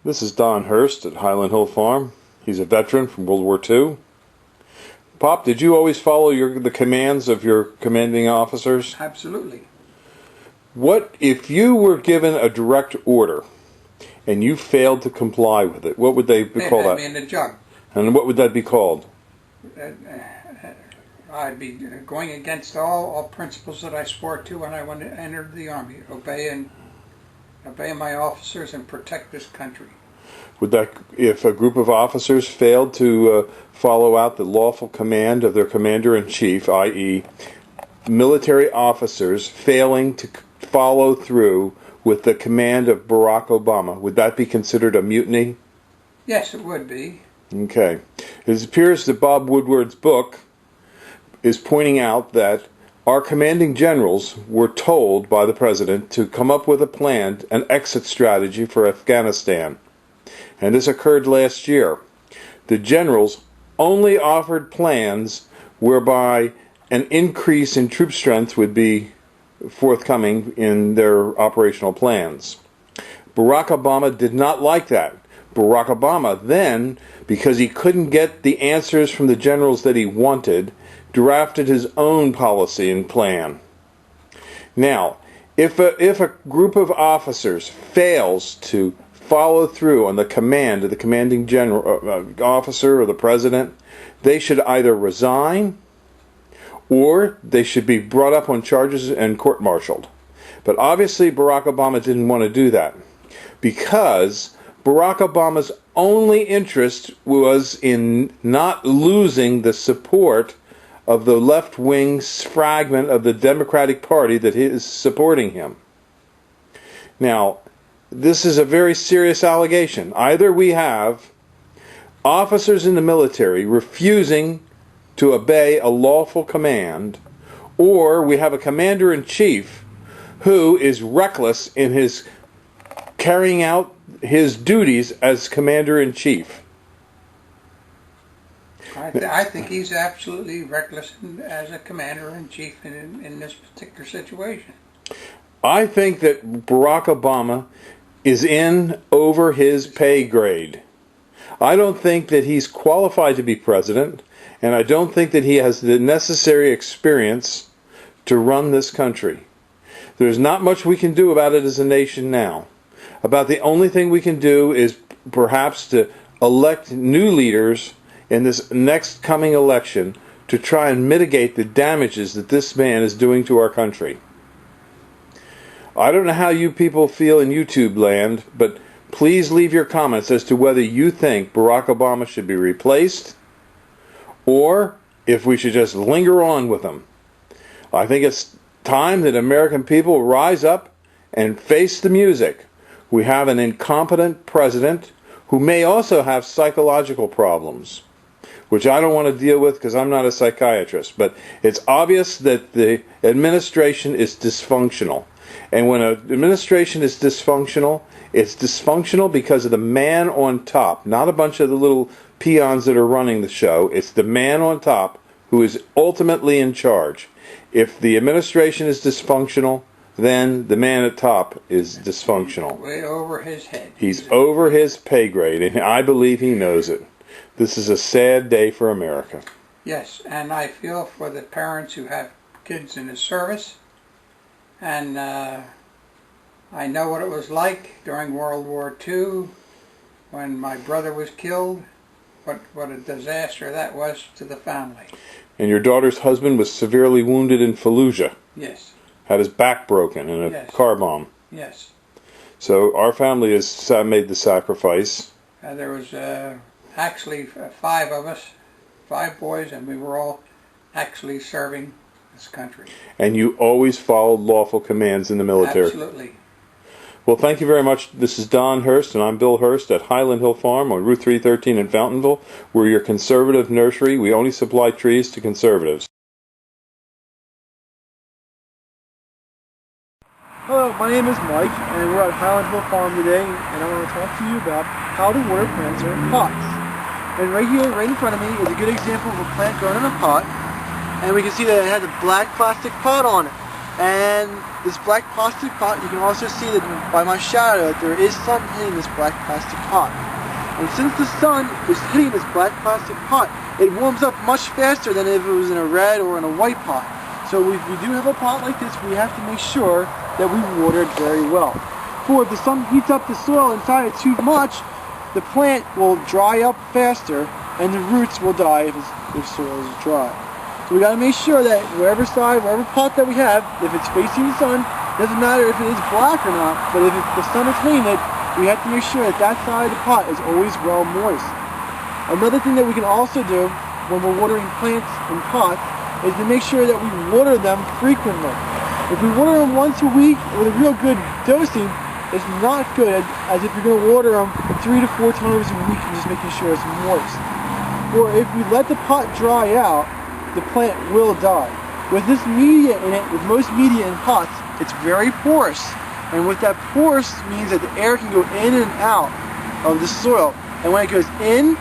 This is Don Hurst at Highland Hill Farm. He's a veteran from World War II. Pop, did you always follow the commands of your commanding officers? Absolutely. What if you were given a direct order and you failed to comply with it? What would they call that? They'd me in the jug. And what would that be called? I'd be going against all principles that I swore to when I entered the Army. Obey my officers and protect this country. Would that, if a group of officers failed to follow out the lawful command of their commander-in-chief, i.e., military officers failing to follow through with the command of Barack Obama, would that be considered a mutiny? Yes, it would be. Okay. It appears that Bob Woodward's book is pointing out that our commanding generals were told by the president to come up with a plan, an exit strategy for Afghanistan. And this occurred last year. The generals only offered plans whereby an increase in troop strength would be forthcoming in their operational plans. Barack Obama did not like that. Barack Obama then, because he couldn't get the answers from the generals that he wanted, drafted his own policy and plan. Now, if a group of officers fails to follow through on the command of the commanding general officer or the president, they should either resign or they should be brought up on charges and court-martialed. But obviously Barack Obama didn't want to do that because Barack Obama's only interest was in not losing the support of the left-wing fragment of the Democratic Party that is supporting him. Now, this is a very serious allegation. Either we have officers in the military refusing to obey a lawful command, or we have a commander-in-chief who is reckless in his carrying out his duties as commander-in-chief. I think he's absolutely reckless as a commander-in-chief in this particular situation. I think that Barack Obama is in over his pay grade. I don't think that he's qualified to be president, and I don't think that he has the necessary experience to run this country. There's not much we can do about it as a nation now. About the only thing we can do is perhaps to elect new leaders in this next coming election to try and mitigate the damages that this man is doing to our country. I don't know how you people feel in YouTube land, but please leave your comments as to whether you think Barack Obama should be replaced or if we should just linger on with him. I think it's time that American people rise up and face the music. We have an incompetent president who may also have psychological problems, which I don't want to deal with because I'm not a psychiatrist. But it's obvious that the administration is dysfunctional. And when an administration is dysfunctional, it's dysfunctional because of the man on top, not a bunch of the little peons that are running the show. It's the man on top who is ultimately in charge. If the administration is dysfunctional, then the man at top is dysfunctional. Way over his head. He's over his pay grade, and I believe he knows it. This is a sad day for America. Yes, and I feel for the parents who have kids in the service. And I know what it was like during World War II when my brother was killed. What a disaster that was to the family. And your daughter's husband was severely wounded in Fallujah. Yes. Had his back broken in a car bomb. Yes. So our family has made the sacrifice. There was actually 5 of us, 5 boys, and we were all actually serving this country. And you always followed lawful commands in the military. Absolutely. Well, thank you very much. This is Don Hurst, and I'm Bill Hurst at Highland Hill Farm on Route 313 in Fountainville. We're your conservative nursery. We only supply trees to conservatives. Hello, my name is Mike, and we're at Highland Hill Farm today, and I want to talk to you about how to water plants are in pots. And right here, right in front of me, is a good example of a plant grown in a pot, and we can see that it has a black plastic pot on it. And this black plastic pot, you can also see that by my shadow that there is sun hitting this black plastic pot. And since the sun is hitting this black plastic pot, it warms up much faster than if it was in a red or in a white pot. So if we do have a pot like this, we have to make sure that we water it very well. For if the sun heats up the soil inside it too much, the plant will dry up faster and the roots will die if the soil is dry. So we got to make sure that wherever pot that we have, if it's facing the sun, doesn't matter if it is black or not, but if the sun is hitting it, we have to make sure that that side of the pot is always well moist. Another thing that we can also do when we're watering plants in pots is to make sure that we water them frequently. If we water them once a week with a real good dosing, it's not good as if you're going to water them 3 to 4 times a week and just making sure it's moist. Or if we let the pot dry out, the plant will die. With this media in it, with most media in pots, it's very porous. And what that porous means that the air can go in and out of the soil. And when it goes in,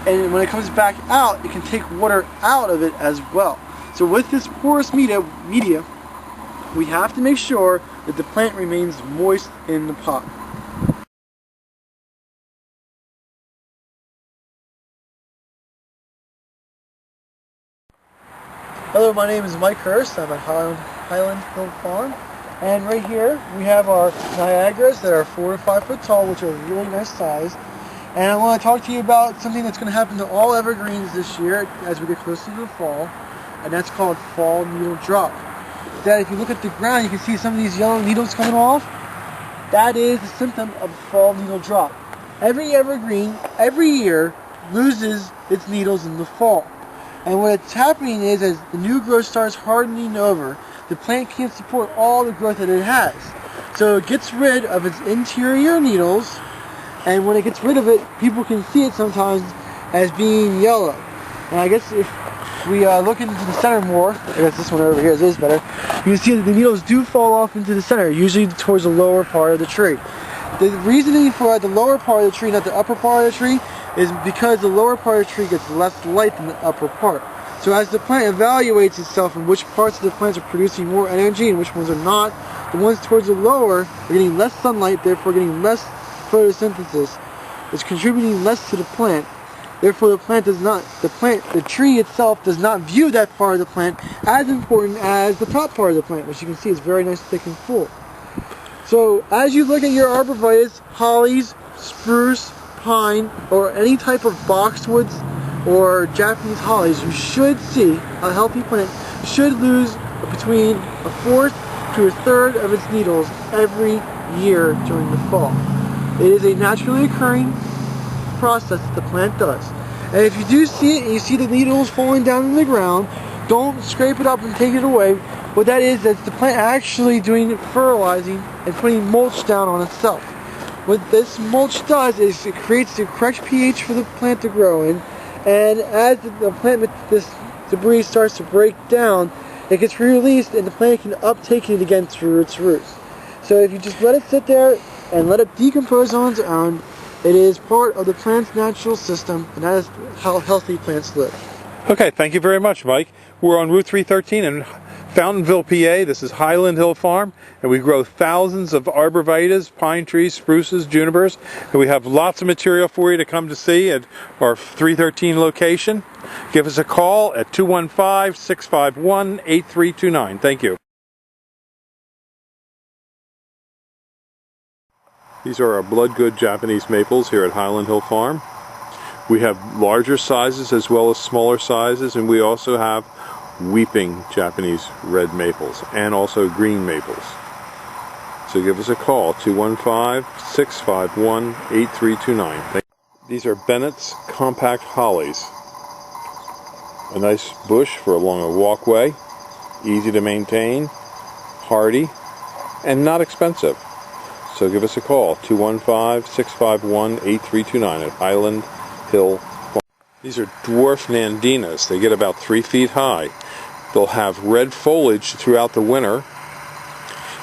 and when it comes back out, it can take water out of it as well. So with this porous media, we have to make sure that the plant remains moist in the pot. Hello, my name is Mike Hurst. I'm at Highland Hill Farm. And right here we have our Niagaras that are 4 to 5 foot tall, which are really nice size. And I want to talk to you about something that's going to happen to all evergreens this year as we get closer to the fall, and that's called fall needle drop. That if you look at the ground, you can see some of these yellow needles coming off. That is a symptom of fall needle drop. Every evergreen, every year, loses its needles in the fall. And what's happening is as the new growth starts hardening over, the plant can't support all the growth that it has. So it gets rid of its interior needles, and when it gets rid of it, people can see it sometimes as being yellow. And I guess if we look into the center more, I guess this one over here is better, you can see that the needles do fall off into the center, usually towards the lower part of the tree. The reasoning for the lower part of the tree, not the upper part of the tree, is because the lower part of the tree gets less light than the upper part. So as the plant evaluates itself and which parts of the plants are producing more energy and which ones are not, the ones towards the lower are getting less sunlight, therefore getting less photosynthesis. It's contributing less to the plant. Therefore the tree itself does not view that part of the plant as important as the top part of the plant, which you can see is very nice, thick and full. So as you look at your arborvitaes, hollies, spruce, pine, or any type of boxwoods or Japanese hollies, you should see a healthy plant should lose between 1/4 to 1/3 of its needles every year during the fall. It is a naturally occurring process that the plant does. And if you do see it and you see the needles falling down in the ground, don't scrape it up and take it away. What that is, that's the plant actually doing fertilizing and putting mulch down on itself. What this mulch does is it creates the correct pH for the plant to grow in, and as this debris starts to break down, it gets released and the plant can uptake it again through its roots. So if you just let it sit there and let it decompose on its own, it is part of the plant's natural system, and that is how healthy plants live. Okay, thank you very much, Mike. We're on Route 313 in Fountainville, PA. This is Highland Hill Farm, and we grow thousands of arborvitaes, pine trees, spruces, junipers, and we have lots of material for you to come to see at our 313 location. Give us a call at 215-651-8329. Thank you. These are our blood good Japanese maples here at Highland Hill Farm. We have larger sizes as well as smaller sizes, and we also have weeping Japanese red maples and also green maples. So give us a call, 215-651-8329. These are Bennett's compact hollies. A nice bush for along a walkway, easy to maintain, hardy, and not expensive. So give us a call, 215-651-8329 at Highland Hill Farm. These are dwarf nandinas. They get about 3 feet high. They'll have red foliage throughout the winter,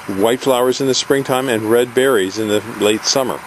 white flowers in the springtime, and red berries in the late summer.